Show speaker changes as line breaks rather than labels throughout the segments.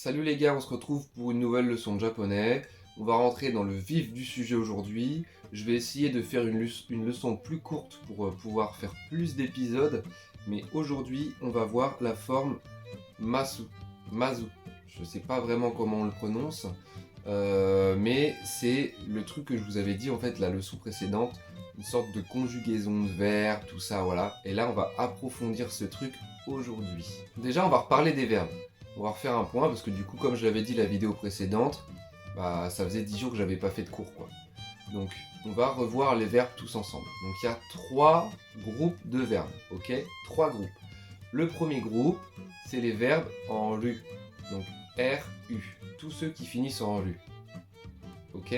Salut les gars, on se retrouve pour une nouvelle leçon de japonais. On va rentrer dans le vif du sujet aujourd'hui. Je vais essayer de faire une leçon plus courte pour pouvoir faire plus d'épisodes. Mais aujourd'hui, on va voir la forme masu. Mazu. Je ne sais pas vraiment comment on le prononce. Mais c'est le truc que je vous avais dit en fait la leçon précédente. Une sorte de conjugaison de verbes, tout ça, voilà. Et là, on va approfondir ce truc aujourd'hui. Déjà, on va reparler des verbes. On va refaire un point parce que du coup, comme je l'avais dit la vidéo précédente, bah, ça faisait 10 jours que j'avais pas fait de cours, quoi. Donc, on va revoir les verbes tous ensemble. Donc, il y a 3 groupes de verbes, ok? 3 groupes. Le premier groupe, c'est les verbes en RU. Donc, R-U. Tous ceux qui finissent en RU. Ok?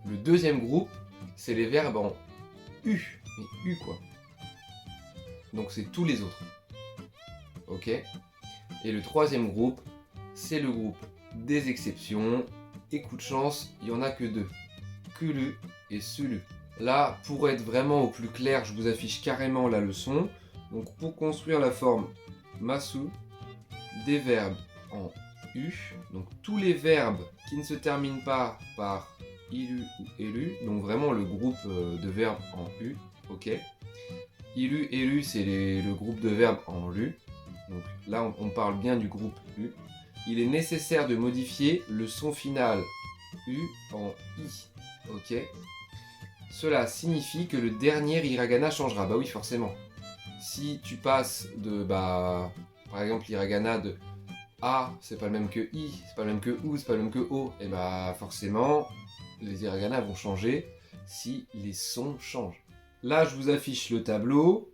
Le deuxième groupe, c'est les verbes en U. Mais U, quoi. Donc, c'est tous les autres. Ok? Et le troisième groupe, c'est le groupe des exceptions. Et coup de chance, il n'y en a que 2. Kuru et Sulu. Là, pour être vraiment au plus clair, je vous affiche carrément la leçon. Donc pour construire la forme masu, des verbes en U. Donc tous les verbes qui ne se terminent pas par ilu ou elu. Donc vraiment le groupe de verbes en U. Ok. Ilu, elu, c'est le groupe de verbes en lu. Donc là, on parle bien du groupe U. Il est nécessaire de modifier le son final U en I. Ok. Cela signifie que le dernier hiragana changera. Bah oui, forcément. Si tu passes de, par exemple, l'hiragana de A, c'est pas le même que I, c'est pas le même que OU, c'est pas le même que O, et bah forcément, les hiragana vont changer si les sons changent. Là, je vous affiche le tableau.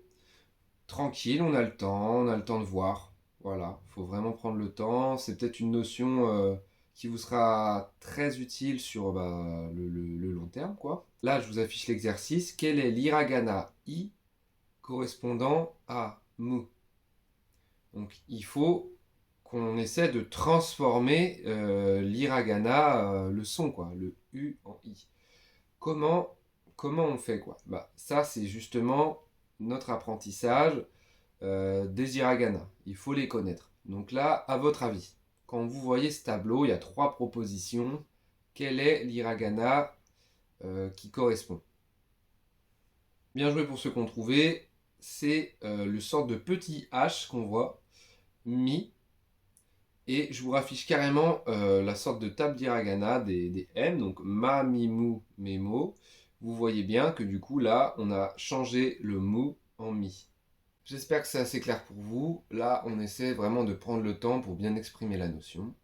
Tranquille, on a le temps de voir. Voilà, faut vraiment prendre le temps. C'est peut-être une notion qui vous sera très utile sur le long terme, quoi. Là, je vous affiche l'exercice. Quel est l'hiragana I correspondant à mu? Donc, il faut qu'on essaie de transformer l'hiragana, le son, quoi, le U en I. Comment, comment on fait, quoi? Ça, c'est justement notre apprentissage des hiragana. Il faut les connaître. Donc là, à votre avis, quand vous voyez ce tableau, il y a 3 propositions. Quel est l'hiragana qui correspond? Bien joué pour ceux qu'on trouvait. C'est le sort de petit H qu'on voit, mi. Et je vous raffiche carrément la sorte de table d'hiragana des M, donc ma, mi, mu, memo. Vous voyez bien que du coup là, on a changé le mu en mi. J'espère que c'est assez clair pour vous. Là, on essaie vraiment de prendre le temps pour bien exprimer la notion.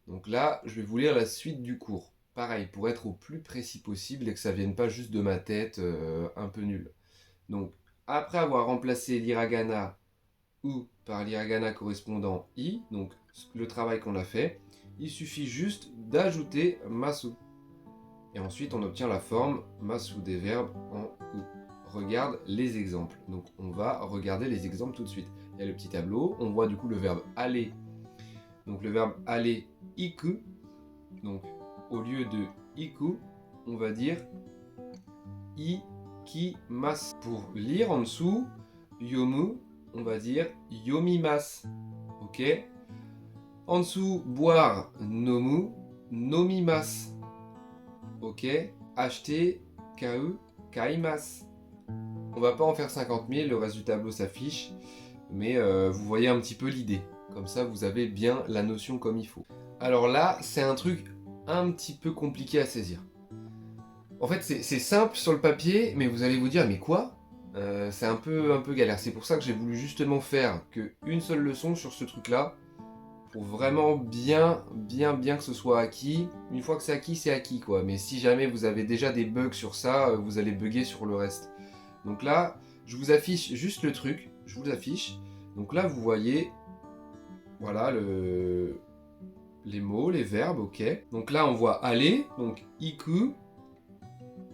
Donc là, je vais vous lire la suite du cours. Pareil, pour être au plus précis possible et que ça ne vienne pas juste de ma tête un peu nulle. Donc, après avoir remplacé l'hiragana ou par l'hiragana correspondant i, donc le travail qu'on a fait, il suffit juste d'ajouter masu. Et ensuite, on obtient la forme masu des verbes en ou. Regarde les exemples. Donc on va regarder les exemples tout de suite. Il y a le petit tableau, on voit du coup le verbe aller. Donc le verbe aller, iku. Donc au lieu de iku, on va dire ikimasu. Pour lire en dessous, yomu, on va dire yomimasu. Ok. En dessous, boire, nomu, nomimasu. Ok. Acheter, kau, kaimasu. On va pas en faire 50 000, le reste du tableau s'affiche, mais vous voyez un petit peu l'idée. Comme ça, vous avez bien la notion comme il faut. Alors là, c'est un truc un petit peu compliqué à saisir. En fait, c'est simple sur le papier, mais vous allez vous dire, mais quoi? C'est un peu galère. C'est pour ça que j'ai voulu justement faire qu'une seule leçon sur ce truc-là, pour vraiment bien que ce soit acquis. Une fois que c'est acquis, quoi. Mais si jamais vous avez déjà des bugs sur ça, vous allez bugger sur le reste. Donc là, je vous affiche juste le truc. Je vous affiche. Donc là, vous voyez, voilà, les mots, les verbes, ok. Donc là, on voit aller, donc iku,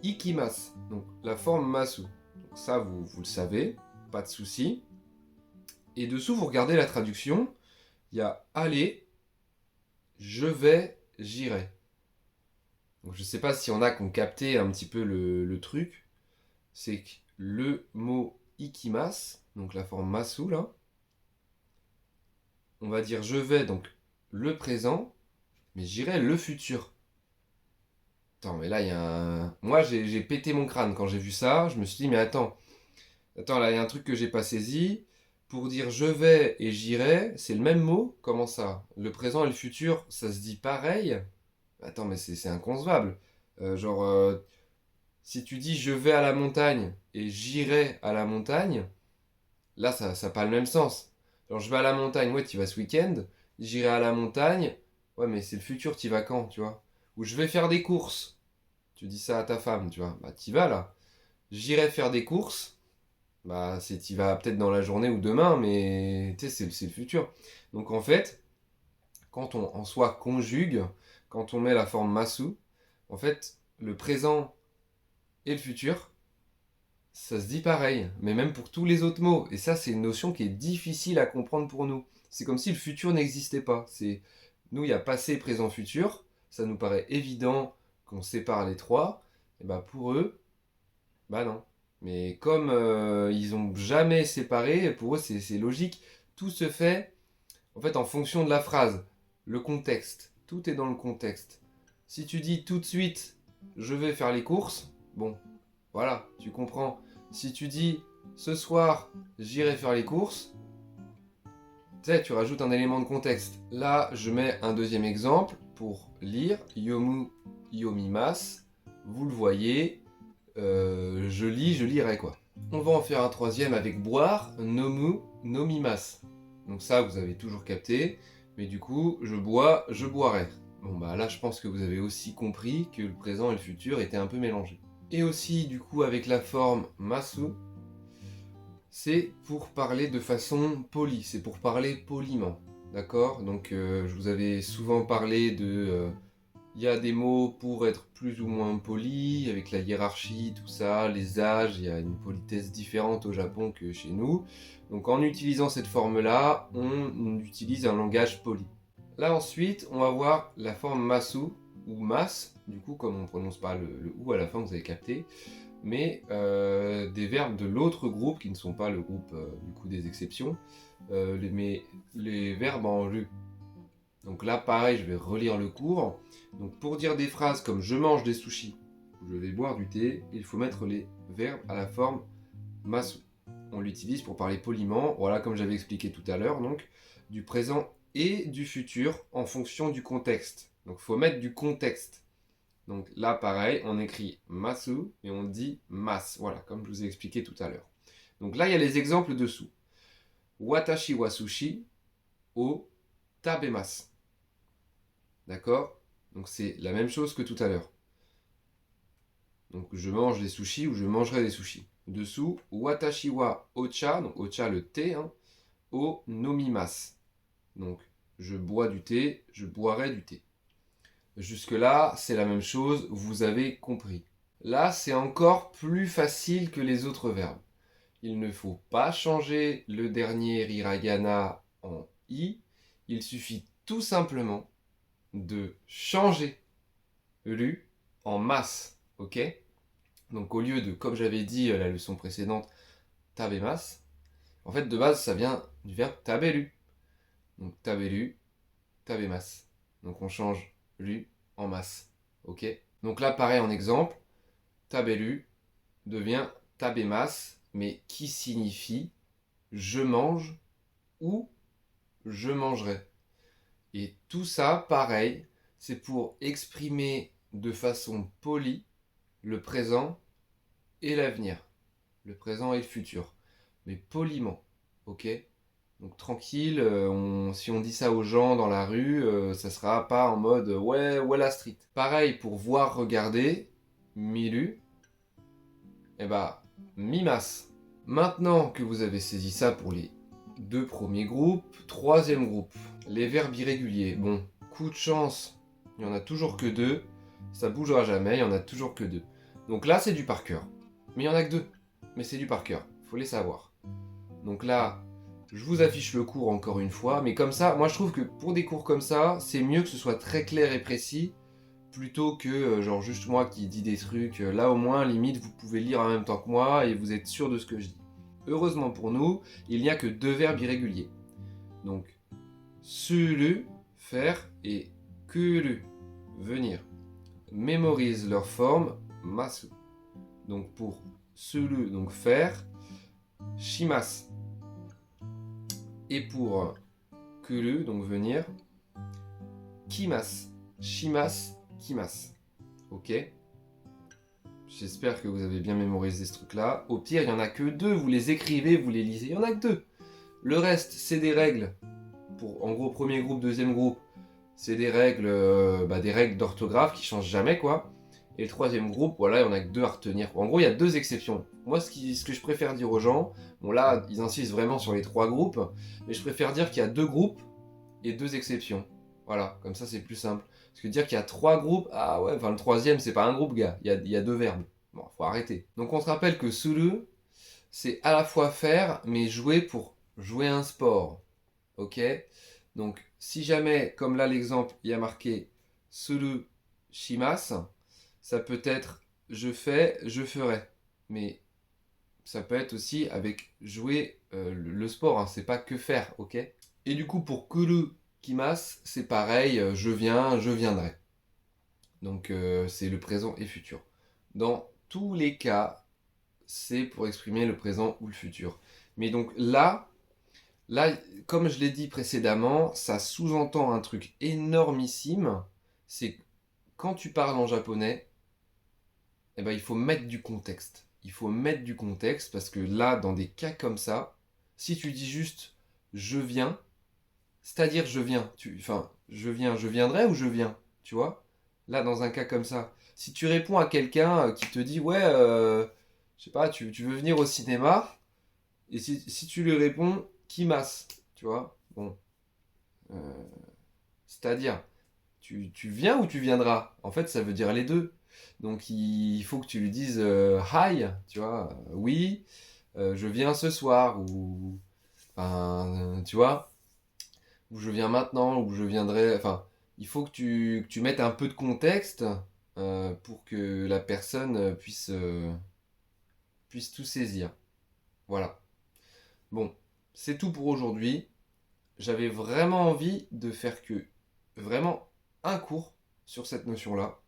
ikimasu. Donc la forme masu. Donc ça, vous le savez, pas de souci. Et dessous, vous regardez la traduction. Il y a aller, je vais, j'irai. Donc je ne sais pas si on a qui ont capté un petit peu le truc. C'est que le mot ikimasu, donc la forme masu là, on va dire je vais, donc le présent, mais je dirais le futur. Attends, mais là, il y a un... Moi, j'ai pété mon crâne quand j'ai vu ça. Je me suis dit, mais attends, là, il y a un truc que j'ai pas saisi. Pour dire je vais et j'irai, c'est le même mot? Comment ça? Le présent et le futur, ça se dit pareil? Attends, mais c'est inconcevable. Genre, si tu dis je vais à la montagne et j'irai à la montagne, là, ça n'a pas le même sens. Genre, je vais à la montagne, ouais, tu vas ce week-end. J'irai à la montagne, ouais, mais c'est le futur, tu vas quand, tu vois? Ou je vais faire des courses. Tu dis ça à ta femme, tu vois? Bah, t'y vas là. J'irai faire des courses. Bah, t'y vas peut-être dans la journée ou demain, mais tu sais, c'est le futur. Donc en fait, quand on en soi conjugue, quand on met la forme masu, en fait, le présent et le futur, ça se dit pareil, mais même pour tous les autres mots. Et ça, c'est une notion qui est difficile à comprendre pour nous. C'est comme si le futur n'existait pas. Nous, il y a passé, présent, futur. Ça nous paraît évident qu'on sépare les trois. Et bah pour eux, bah non. Mais comme ils ont jamais séparé, pour eux c'est logique. Tout se fait en fait en fonction de la phrase, le contexte. Tout est dans le contexte. Si tu dis tout de suite, je vais faire les courses, bon, voilà, tu comprends. Si tu dis ce soir, j'irai faire les courses, tu sais, tu rajoutes un élément de contexte. Là, je mets un deuxième exemple pour lire yomu yomimas. Vous le voyez, je lis, je lirai quoi. On va en faire un troisième avec boire, nomu, nomimas. Donc ça, vous avez toujours capté. Mais du coup, je bois, je boirai. Bon bah là, je pense que vous avez aussi compris que le présent et le futur étaient un peu mélangés. Et aussi, du coup, avec la forme masu, c'est pour parler de façon polie, c'est pour parler poliment. D'accord? Donc, je vous avais souvent parlé de... il y a des mots pour être plus ou moins poli, avec la hiérarchie, tout ça, les âges, il y a une politesse différente au Japon que chez nous. Donc en utilisant cette forme-là, on utilise un langage poli. Là ensuite, on va voir la forme masu, ou mas, du coup comme on ne prononce pas le ou à la fin, vous avez capté, mais des verbes de l'autre groupe, qui ne sont pas le groupe du coup des exceptions, mais les verbes en lu. Donc là, pareil, je vais relire le cours. Donc pour dire des phrases comme je mange des sushis ou je vais boire du thé, il faut mettre les verbes à la forme masu. On l'utilise pour parler poliment, voilà comme j'avais expliqué tout à l'heure, donc du présent et du futur en fonction du contexte. Donc il faut mettre du contexte. Donc là, pareil, on écrit masu et on dit mas, voilà, comme je vous ai expliqué tout à l'heure. Donc là, il y a les exemples dessous. Watashi wa sushi o tabemasu. D'accord? Donc c'est la même chose que tout à l'heure. Donc je mange des sushis ou je mangerai des sushis. Dessous, watashi wa ocha, donc ocha le thé, hein, o nomimasu. Donc je bois du thé, je boirai du thé. Jusque-là, c'est la même chose, vous avez compris. Là, c'est encore plus facile que les autres verbes. Il ne faut pas changer le dernier hiragana en i. Il suffit tout simplement de changer lu en masse, ok? Donc au lieu de, comme j'avais dit la leçon précédente, tabemas, en fait de base ça vient du verbe tabelu. Donc tabelu, tabemas. Donc on change lu en masse, ok? Donc là pareil en exemple, tabelu devient tabemas, mais qui signifie je mange ou je mangerai. Et tout ça, pareil, c'est pour exprimer de façon polie le présent et l'avenir. Le présent et le futur. Mais poliment, ok? Donc tranquille, si on dit ça aux gens dans la rue, ça sera pas en mode ouais la street. Pareil pour voir, regarder, milu, et bah mimas. Maintenant que vous avez saisi ça pour les deux premiers groupes, troisième groupe, les verbes irréguliers. Bon, coup de chance, il n'y en a toujours que deux, ça bougera jamais, il n'y en a toujours que deux. Donc là, c'est du par cœur. Mais il n'y en a que deux, mais c'est du par cœur, faut les savoir. Donc là, je vous affiche le cours encore une fois, mais comme ça, moi je trouve que pour des cours comme ça, c'est mieux que ce soit très clair et précis, plutôt que genre juste moi qui dis des trucs. Là au moins, limite, vous pouvez lire en même temps que moi et vous êtes sûr de ce que je dis. Heureusement pour nous, il n'y a que deux verbes irréguliers. Donc, suru, faire, et kuru, venir. Mémorise leur forme, masu. Donc pour suru, donc faire, shimasu. Et pour kuru, donc venir, kimasu. Shimasu, kimasu. Ok? J'espère que vous avez bien mémorisé ce truc-là. Au pire, il n'y en a que 2. Vous les écrivez, vous les lisez. Il n'y en a que 2. Le reste, c'est des règles. Pour, en gros, premier groupe, deuxième groupe, c'est des règles d'orthographe qui changent jamais, quoi. Et le troisième groupe, voilà, il n'y en a que 2 à retenir. En gros, il y a 2 exceptions. Moi, ce que je préfère dire aux gens, bon là, ils insistent vraiment sur les 3 groupes, mais je préfère dire qu'il y a 2 groupes et 2 exceptions. Voilà, comme ça, c'est plus simple. Parce que dire qu'il y a 3 groupes, ah ouais, enfin le troisième, c'est pas un groupe, gars. Il y a 2 verbes. Bon, faut arrêter. Donc on se rappelle que suru, c'est à la fois faire, mais jouer pour jouer un sport. Ok? Donc si jamais, comme là l'exemple, il y a marqué suru shimasu, ça peut être je fais, je ferai. Mais ça peut être aussi avec jouer le sport, hein. C'est pas que faire, ok? Et du coup, pour kuru kimasu, c'est pareil, je viens, je viendrai. Donc c'est le présent et futur. Dans tous les cas, c'est pour exprimer le présent ou le futur. Mais donc là, comme je l'ai dit précédemment, ça sous-entend un truc énormissime. C'est que quand tu parles en japonais, eh ben, il faut mettre du contexte. Il faut mettre du contexte parce que là, dans des cas comme ça, si tu dis juste je viens, c'est-à-dire je viens, je viendrai ou je viens, tu vois? Là, dans un cas comme ça, si tu réponds à quelqu'un qui te dit ouais, je sais pas, tu veux venir au cinéma, et si tu lui réponds kimasu, tu vois? Bon, euh, c'est-à-dire, tu viens ou tu viendras? En fait, ça veut dire les deux. Donc il faut que tu lui dises hi, tu vois, oui, je viens ce soir, ou enfin, tu vois, ou je viens maintenant, ou je viendrai. Enfin, il faut que tu mettes un peu de contexte pour que la personne puisse tout saisir. Voilà. Bon, c'est tout pour aujourd'hui. J'avais vraiment envie de faire que vraiment un cours sur cette notion-là.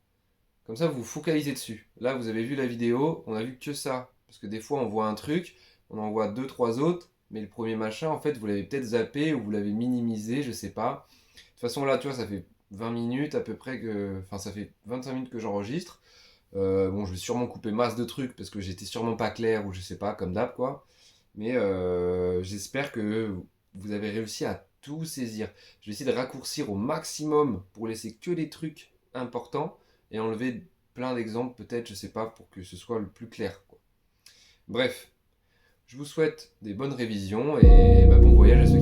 Comme ça, vous vous focalisez dessus. Là, vous avez vu la vidéo, on a vu que ça. Parce que des fois, on voit un truc, on en voit 2, 3 autres, mais le premier machin, en fait, vous l'avez peut-être zappé ou vous l'avez minimisé, je sais pas. De toute façon, là, tu vois, ça fait 20 minutes à peu près que. Enfin, ça fait 25 minutes que j'enregistre. Bon, je vais sûrement couper masse de trucs parce que j'étais sûrement pas clair ou je sais pas, comme d'hab, quoi. Mais j'espère que vous avez réussi à tout saisir. Je vais essayer de raccourcir au maximum pour laisser que les trucs importants et enlever plein d'exemples, peut-être, je sais pas, pour que ce soit le plus clair, quoi. Bref, je vous souhaite des bonnes révisions et bon voyage à ceux